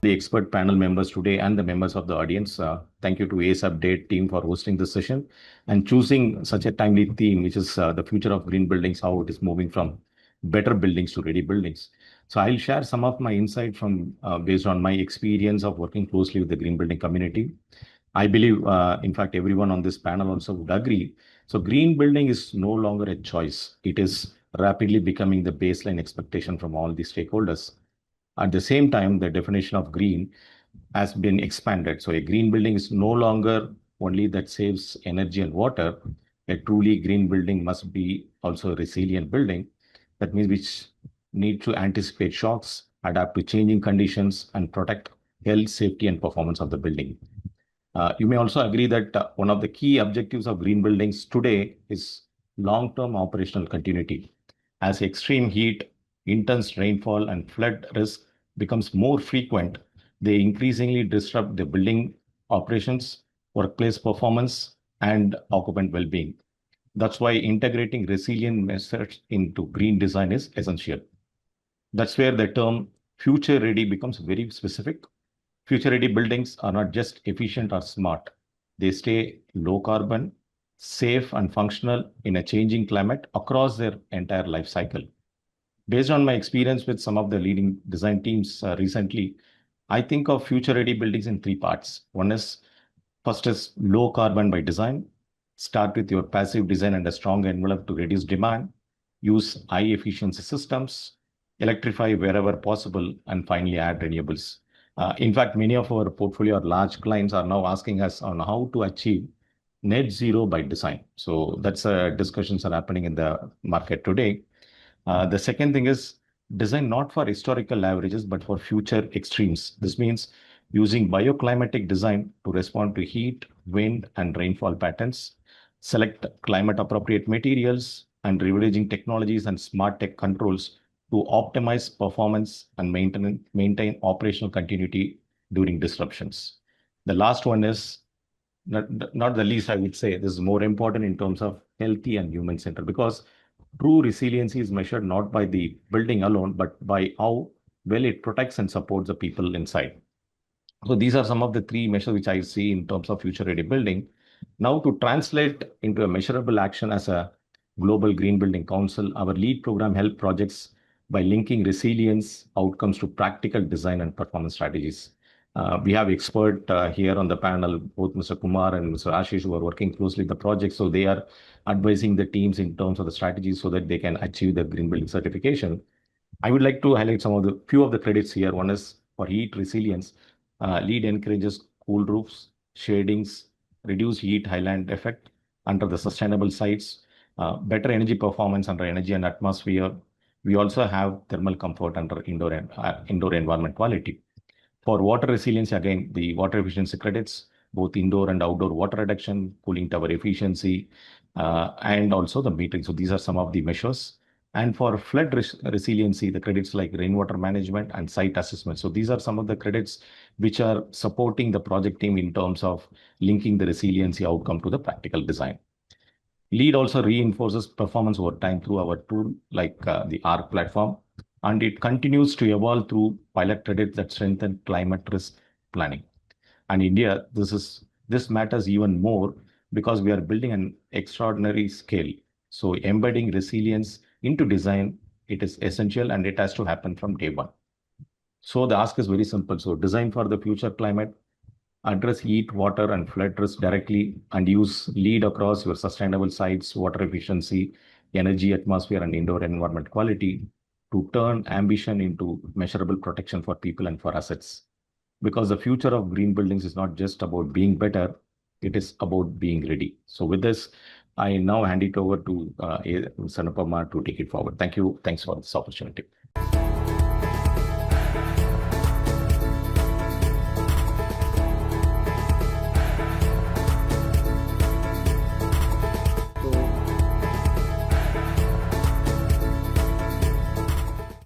the expert panel members today and the members of the audience. Thank you to ACE Update team for hosting this session and choosing such a timely theme, which is the future of green buildings, how it is moving from better buildings to ready buildings. So I'll share some of my insight from based on my experience of working closely with the green building community. I believe, in fact, everyone on this panel also would agree. So green building is no longer a choice. It is rapidly becoming the baseline expectation from all the stakeholders. At the same time, the definition of green has been expanded. So a green building is no longer only that saves energy and water. A truly green building must be also a resilient building. That means which need to anticipate shocks, adapt to changing conditions, and protect health, safety, and performance of the building. You may also agree that one of the key objectives of green buildings today is long-term operational continuity. As extreme heat, intense rainfall, and flood risk becomes more frequent, they increasingly disrupt the building operations, workplace performance, and occupant well-being. That's why integrating resilient measures into green design is essential. That's where the term future ready becomes very specific. Future ready buildings are not just efficient or smart. They stay low carbon, safe and functional in a changing climate across their entire life cycle. Based on my experience with some of the leading design teams recently, I think of future ready buildings in three parts. First is low carbon by design. Start with your passive design and a strong envelope to reduce demand. Use high efficiency systems, electrify wherever possible, and finally add renewables. In fact, many of our portfolio or large clients are now asking us on how to achieve net zero by design. So that's discussions are happening in the market today. The second thing is design not for historical averages, but for future extremes. This means using bioclimatic design to respond to heat, wind, and rainfall patterns, select climate appropriate materials, and leveraging technologies and smart tech controls to optimize performance and maintain operational continuity during disruptions. The last one is not the least, I would say, this is more important in terms of healthy and human centered, because true resiliency is measured not by the building alone, but by how well it protects and supports the people inside. So these are some of the three measures which I see in terms of future ready building. Now to translate into a measurable action as a Global Green Building Council, our lead program help projects by linking resilience outcomes to practical design and performance strategies. We have expert here on the panel, both Mr. Kumar and Mr. Ashish, who are working closely with the project. So they are advising the teams in terms of the strategies so that they can achieve the green building certification. I would like to highlight few of the credits here. One is for heat resilience. LEED encourages cool roofs, shadings, reduce heat highland effect under the sustainable sites, better energy performance under energy and atmosphere. We also have thermal comfort under indoor environment quality. For water resilience, again, the water efficiency credits, both indoor and outdoor water reduction, cooling tower efficiency, and also the metering. So these are some of the measures. And for flood resiliency, the credits like rainwater management and site assessment. So these are some of the credits which are supporting the project team in terms of linking the resiliency outcome to the practical design. LEED also reinforces performance over time through our tool like the ARC platform, and it continues to evolve through pilot credits that strengthen climate risk planning. And India, this matters even more because we are building an extraordinary scale. So embedding resilience into design, it is essential and it has to happen from day one. So the ask is very simple. So design for the future climate, address heat, water, and flood risk directly, and use LEED across your sustainable sites, water efficiency, energy, atmosphere, and indoor environment quality to turn ambition into measurable protection for people and for assets. Because the future of green buildings is not just about being better, it is about being ready. So with this, I now hand it over to Sanapama to take it forward. Thank you. Thanks for this opportunity.